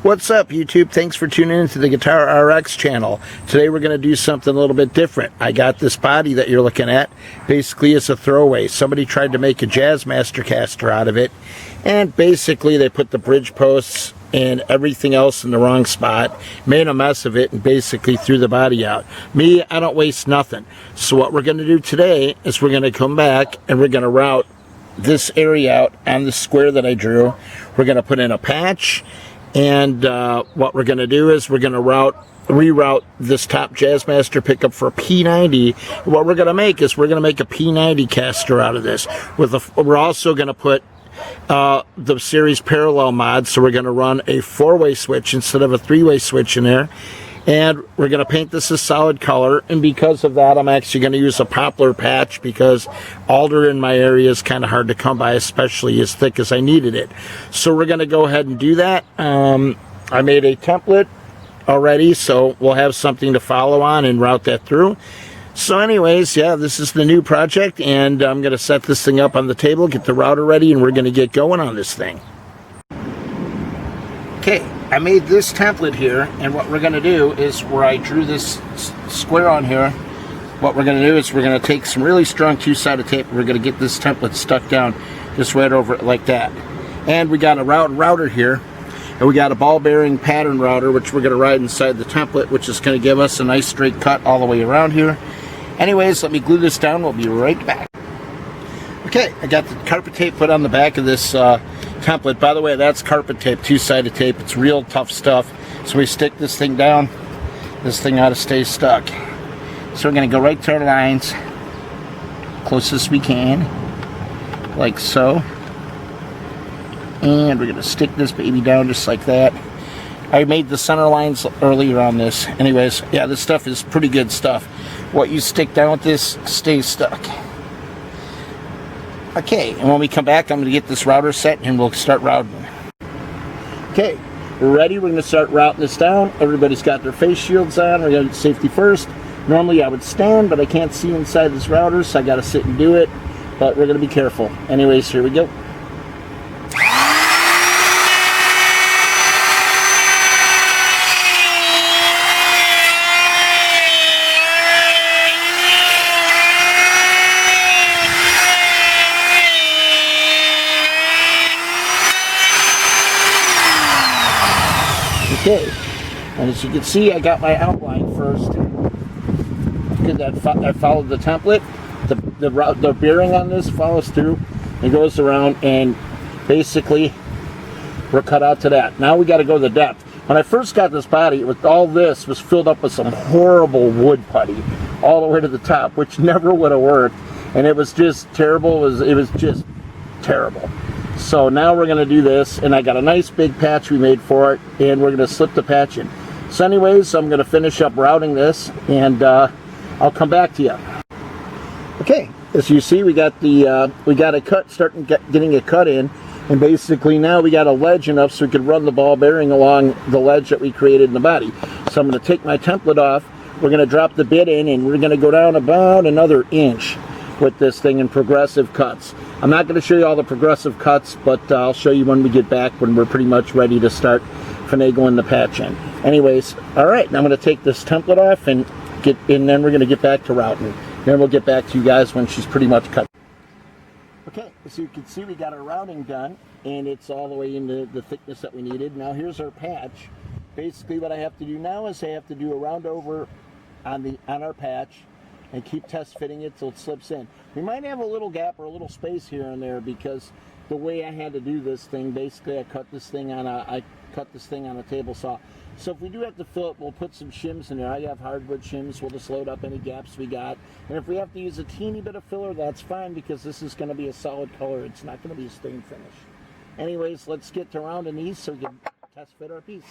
What's up, YouTube? Thanks for tuning in to the Guitar RX channel. Today we're going to do something a little bit different. I got this body that you're looking at. Basically, it's a throwaway. Somebody tried to make a Jazzmaster caster out of it, and basically they put the bridge posts and everything else in the wrong spot, made a mess of it, and basically threw the body out. Me, I don't waste nothing. So what we're going to do today is we're going to come back and we're going to route this area out on the square that I drew. We're going to put in a patch. And what we're going to do is we're going to reroute this top Jazzmaster pickup for a P90. What we're going to make is we're going to make a P90 caster out of this. We're also going to put the series parallel mod, so we're going to run a 4-way switch instead of a 3-way switch in there. And we're going to paint this a solid color, and because of that I'm actually going to use a poplar patch because alder in my area is kind of hard to come by, especially as thick as I needed it. So we're going to go ahead and do that. I made a template already, so we'll have something to follow on and route that through. So anyways, yeah, this is the new project, and I'm going to set this thing up on the table, get the router ready, and we're going to get going on this thing. Okay, I made this template here, and what we're going to do is where I drew this square on here, what we're going to do is we're going to take some really strong two-sided tape and we're going to get this template stuck down just right over it like that. And we got a router here, and we got a ball bearing pattern router which we're going to ride inside the template, which is going to give us a nice straight cut all the way around here. Anyways, let me glue this down. We'll be right back. Okay, I got the carpet tape put on the back of this template. By the way, that's carpet tape, two-sided tape. It's real tough stuff. So we stick this thing down. This thing ought to stay stuck. So we're going to go right to our lines, closest we can, like so. And we're going to stick this baby down just like that. I made the center lines earlier on this. Anyways, yeah, this stuff is pretty good stuff. What you stick down with this stays stuck. Okay, and when we come back, I'm going to get this router set and we'll start routing. Okay, we're ready. We're going to start routing this down. Everybody's got their face shields on. We're going to do safety first. Normally I would stand, but I can't see inside this router, so I got to sit and do it. But we're going to be careful. Anyways, here we go. Okay, and as you can see, I got my outline first. Good, I followed the template. The bearing on this follows through. It goes around, and basically we're cut out to that. Now we got to go the depth. When I first got this body, all this was filled up with some horrible wood putty all the way to the top, which never would have worked, and it was just terrible. It was just terrible. So now we're going to do this, and I got a nice big patch we made for it, and we're going to slip the patch in. So anyways, I'm going to finish up routing this, and I'll come back to you. Okay, as you see, we got a cut, getting a cut in, and basically now we got a ledge enough so we could run the ball bearing along the ledge that we created in the body. So I'm going to take my template off, we're going to drop the bit in, and we're going to go down about another inch with this thing in progressive cuts. I'm not going to show you all the progressive cuts, but I'll show you when we get back, when we're pretty much ready to start finagling the patch in. Anyways, all right, now I'm going to take this template off and then we're going to get back to routing. Then we'll get back to you guys when she's pretty much cut. Okay, so you can see we got our routing done, and it's all the way into the thickness that we needed. Now here's our patch. Basically what I have to do now is I have to do a round over on our patch and keep test fitting it till it slips in. We might have a little gap or a little space here and there because the way I had to do this thing, basically I cut this thing on a table saw. So if we do have to fill it, we'll put some shims in there. I have hardwood shims. We'll just load up any gaps we got. And if we have to use a teeny bit of filler, that's fine because this is going to be a solid color. It's not going to be a stain finish. Anyways, let's get to rounding these so we can test fit our piece.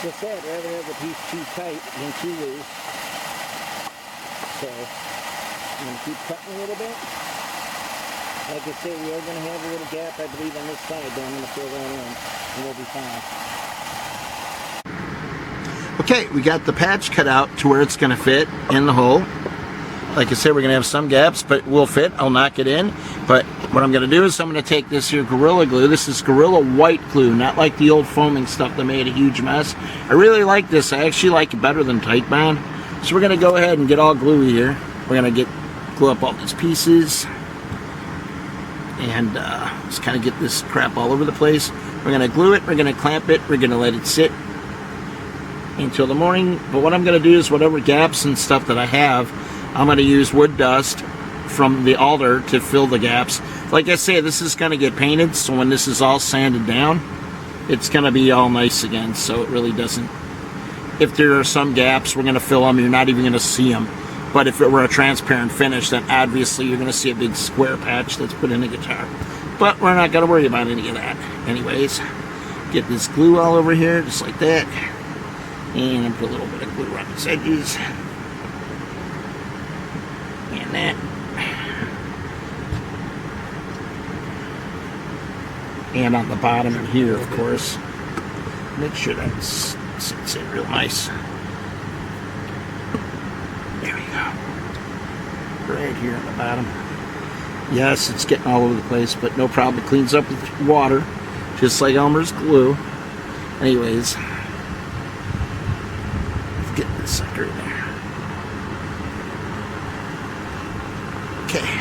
I said, I'd rather have the piece too tight than too loose. So, I'm going to keep cutting a little bit. Like I said, we are going to have a little gap, I believe, on this side, but I'm going to fill that in, and we'll be fine. Okay, we got the patch cut out to where it's going to fit in the hole. Like I said, we're going to have some gaps, but it will fit. I'll knock it in. But what I'm going to do is I'm going to take this here Gorilla Glue. This is Gorilla White Glue, not like the old foaming stuff that made a huge mess. I really like this. I actually like it better than Titebond. So we're going to go ahead and get all gluey here. We're going to glue up all these pieces. And just kind of get this crap all over the place. We're going to glue it. We're going to clamp it. We're going to let it sit until the morning. But what I'm going to do is whatever gaps and stuff that I have, I'm going to use wood dust from the alder to fill the gaps. Like I say, this is going to get painted, so when this is all sanded down, it's going to be all nice again, so it really doesn't. If there are some gaps, we're going to fill them. You're not even going to see them. But if it were a transparent finish, then obviously you're going to see a big square patch that's put in the guitar. But we're not going to worry about any of that. Anyways, get this glue all over here, just like that. And put a little bit of glue around its edges. And that. And on the bottom and here, of course. Make sure that sits in real nice. There we go. Right here on the bottom. Yes, it's getting all over the place, but no problem. It cleans up with water, just like Elmer's glue. Anyways, let's get this sucker in there. Okay.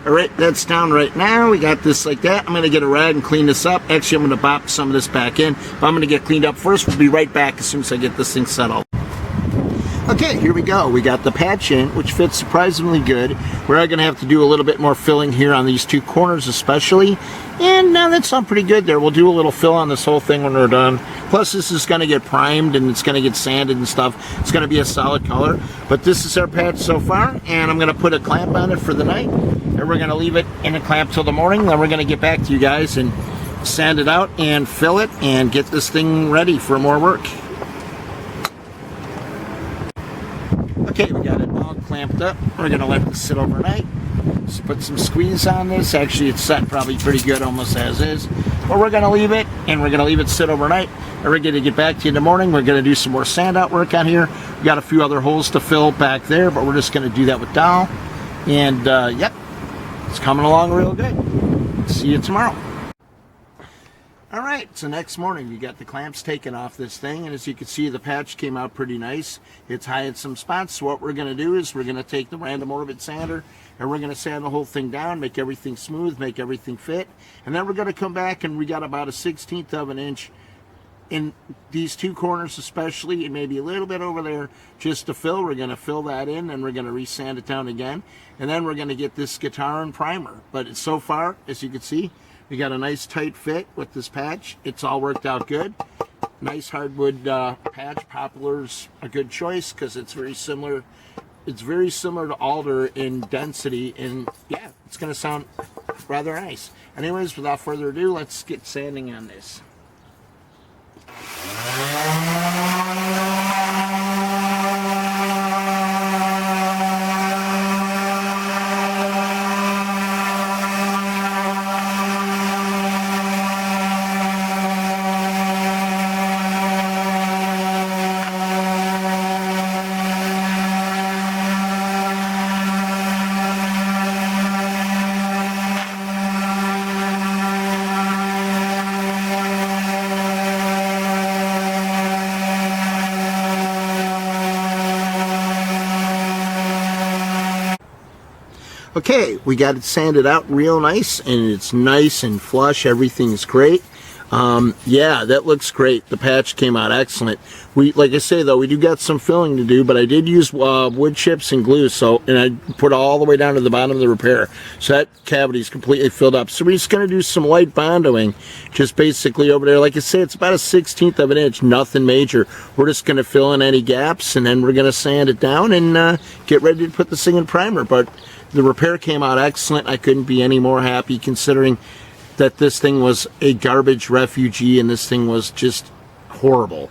Alright, that's down right now. We got this like that. I'm going to get a rag and clean this up. Actually, I'm going to bop some of this back in. But I'm going to get cleaned up first. We'll be right back as soon as I get this thing settled. Okay, here we go. We got the patch in, which fits surprisingly good. We're going to have to do a little bit more filling here on these two corners especially. And that's all pretty good there. We'll do a little fill on this whole thing when we're done. Plus, this is going to get primed and it's going to get sanded and stuff. It's going to be a solid color. But this is our patch so far. And I'm going to put a clamp on it for the night. And we're going to leave it in a clamp till the morning. Then we're going to get back to you guys and sand it out and fill it and get this thing ready for more work. Okay, we got it all clamped up. We're going to let this sit overnight. Just put some squeeze on this. Actually, it's set probably pretty good almost as is. But we're going to leave it, and we're going to leave it sit overnight. And we're going to get back to you in the morning. We're going to do some more sand out work on here. We got a few other holes to fill back there, but we're just going to do that with dowel. And, yep, it's coming along real good. See you tomorrow. Alright, so next morning we got the clamps taken off this thing, and as you can see the patch came out pretty nice. It's high in some spots, so what we're going to do is we're going to take the random orbit sander and we're going to sand the whole thing down, make everything smooth, make everything fit, and then we're going to come back and we got about a 1/16 of an inch in these two corners especially, and maybe a little bit over there just to fill. We're going to fill that in and we're going to re-sand it down again, and then we're going to get this guitar and primer. But so far, as you can see, we got a nice tight fit with this patch. It's all worked out good. Nice hardwood patch. Poplar's a good choice because it's very similar. It's very similar to alder in density, and yeah, it's going to sound rather nice. Anyways, without further ado, let's get sanding on this. Okay, we got it sanded out real nice, and it's nice and flush. Everything's great. Yeah, that looks great. The patch came out excellent. Like I say though, we do got some filling to do, but I did use wood chips and glue, and I put it all the way down to the bottom of the repair. So that cavity is completely filled up. So we're just going to do some light bondoing, just basically over there. Like I say, it's about a 1/16 of an inch, nothing major. We're just going to fill in any gaps, and then we're going to sand it down and get ready to put this thing in primer. But the repair came out excellent. I couldn't be any more happy, considering that this thing was a garbage refugee and this thing was just horrible.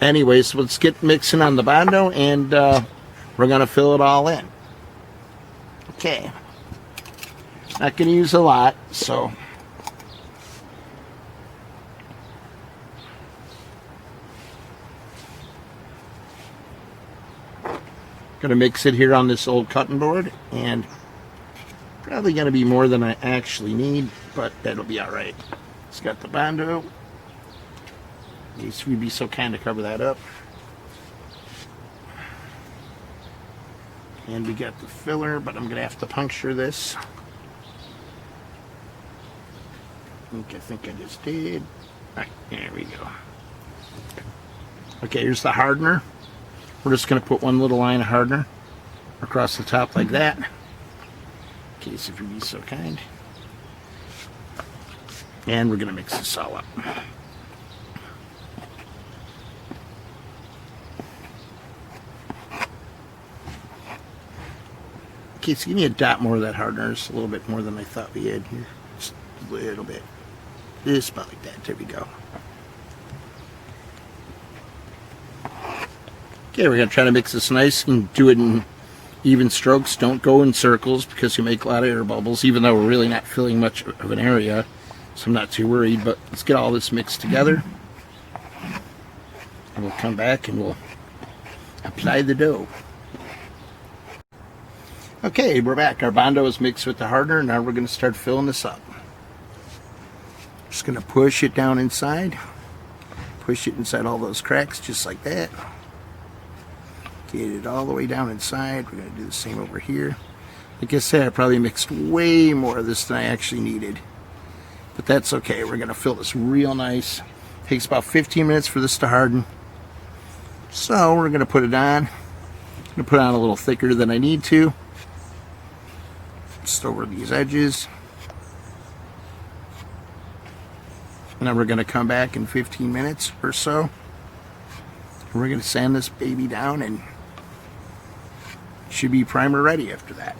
Anyways, let's get mixing on the Bondo, and we're going to fill it all in. Okay. Not going to use a lot, so. Going to mix it here on this old cutting board, and probably going to be more than I actually need, but that'll be all right. It's got the Bondo. If you'd be so kind to cover that up. And we got the filler, but I'm going to have to puncture this. I think I just did. All right, there we go. Okay, here's the hardener. We're just going to put one little line of hardener across the top like that. In case if you'd be so kind. And we're going to mix this all up. Okay, so give me a dot more of that hardener. Just a little bit more than I thought we had here. Just a little bit. Just about like that. There we go. Okay, we're going to try to mix this nice and do it in even strokes. Don't go in circles because you make a lot of air bubbles, even though we're really not filling much of an area. So I'm not too worried, but let's get all this mixed together. And we'll come back and we'll apply the dough. Okay, we're back. Our Bondo is mixed with the hardener. Now we're going to start filling this up. Just going to push it down inside. Push it inside all those cracks just like that. Get it all the way down inside. We're going to do the same over here. Like I said, I probably mixed way more of this than I actually needed. But that's okay. We're going to fill this real nice. Takes about 15 minutes for this to harden. So we're going to put it on. I'm going to put it on a little thicker than I need to. Just over these edges. And then we're going to come back in 15 minutes or so. We're going to sand this baby down and should be primer ready after that.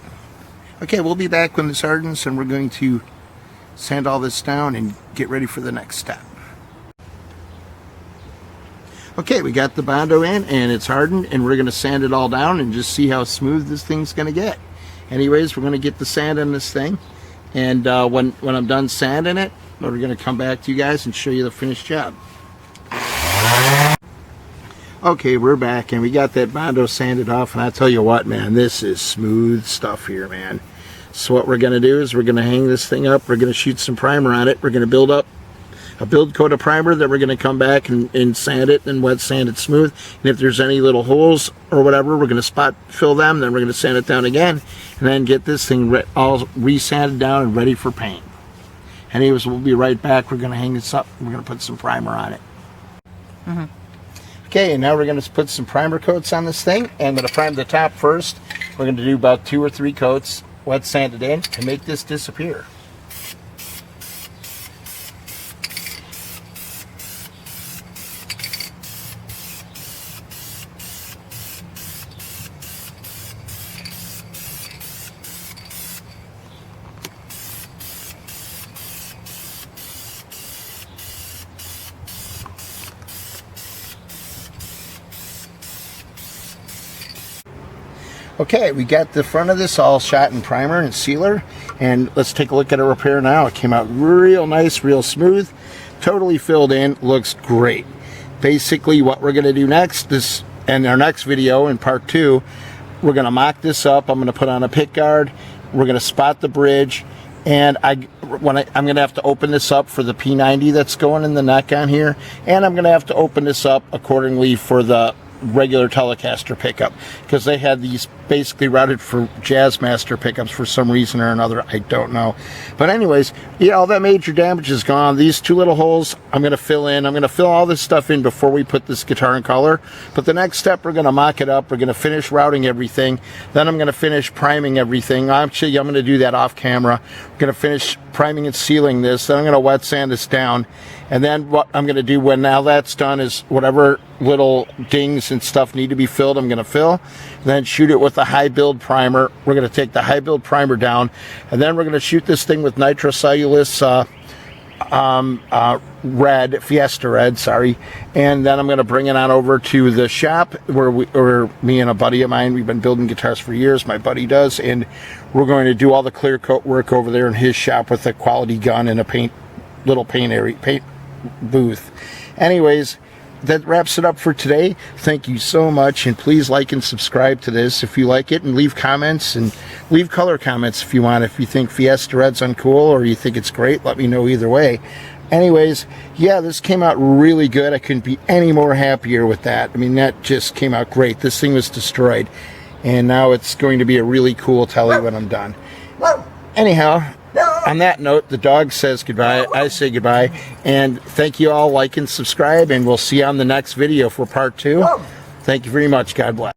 Okay, we'll be back when this hardens, and we're going to sand all this down and get ready for the next step. Okay, we got the Bondo in and it's hardened, and we're going to sand it all down and just see how smooth this thing's going to get. Anyways, we're going to get the sand in this thing, and when I'm done sanding it, we're going to come back to you guys and show you the finished job. Okay, we're back, and we got that Bondo sanded off, and I tell you what, man, this is smooth stuff here, man. So what we're going to do is we're going to hang this thing up. We're going to shoot some primer on it. We're going to build up a build coat of primer that we're going to come back and sand it and wet sand it smooth. And if there's any little holes or whatever, we're going to spot fill them. Then we're going to sand it down again, and then get this thing all re-sanded down and ready for paint. Anyways, we'll be right back. We're going to hang this up. We're going to put some primer on it. Okay, and now we're going to put some primer coats on this thing. And I'm going to prime the top first. We're going to do about 2 or 3 coats, wet sand it in to make this disappear. Okay, we got the front of this all shot in primer and sealer, and let's take a look at a repair now. It came out real nice, real smooth, totally filled in, looks great. Basically what we're going to do next is, in our next video in part 2, we're going to mock this up. I'm going to put on a pick guard, we're going to spot the bridge, and I'm going to have to open this up for the P90 that's going in the neck on here, and I'm going to have to open this up accordingly for the regular Telecaster pickup, because they had these basically routed for Jazzmaster pickups for some reason or another. I don't know. But anyways, yeah, all that major damage is gone. These two little holes I'm going to fill in. I'm going to fill all this stuff in before we put this guitar in color. But the next step, we're going to mock it up. We're going to finish routing everything. Then I'm going to finish priming everything. Actually, I'm going to do that off camera. I'm going to finish priming and sealing this. Then I'm going to wet sand this down. And then what I'm going to do when now that's done is whatever little dings and stuff need to be filled, I'm going to fill. Then shoot it with a high build primer. We're going to take the high build primer down, and then we're going to shoot this thing with nitrocellulose red, Fiesta red, sorry. And then I'm going to bring it on over to the shop where me and a buddy of mine, we've been building guitars for years, my buddy does, and we're going to do all the clear coat work over there in his shop with a quality gun and a little paint booth. Anyways, that wraps it up for today. Thank you so much, and please like and subscribe to this if you like it, and leave comments, and leave color comments if you want. If you think Fiesta Red's uncool or you think it's great, let me know either way. Anyways, yeah, this came out really good. I couldn't be any more happier with that. I mean, that just came out great. This thing was destroyed, and now it's going to be a really cool Tele when I'm done. Anyhow, on that note, the dog says goodbye, I say goodbye, and thank you all. Like and subscribe, and we'll see you on the next video for part 2. Thank you very much. God bless.